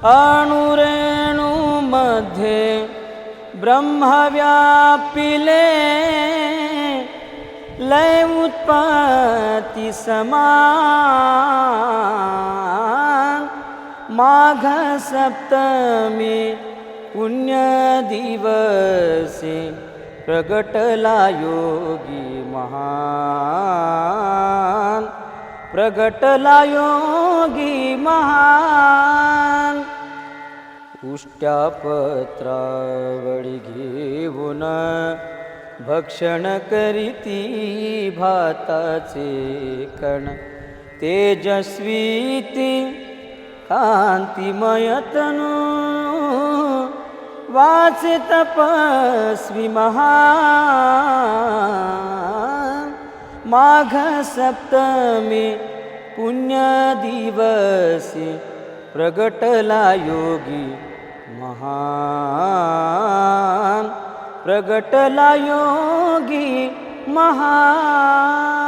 अणुरेणुमध्ये ब्रह्म व्यापिले लय उत्पत्ती समान माघ सप्तमी पुण्य दिवसे प्रगटला योगी महान प्रगटला योगी महान उष्ट्यापत्रावळी घेऊन भक्षण करीती भाताचे कण तेजस्वीती कांतिमय तनु वाचे तपस्वी महान माघ सप्तमी पुण्य दिवसी प्रगटला योगी महान प्रगटला योगी महान।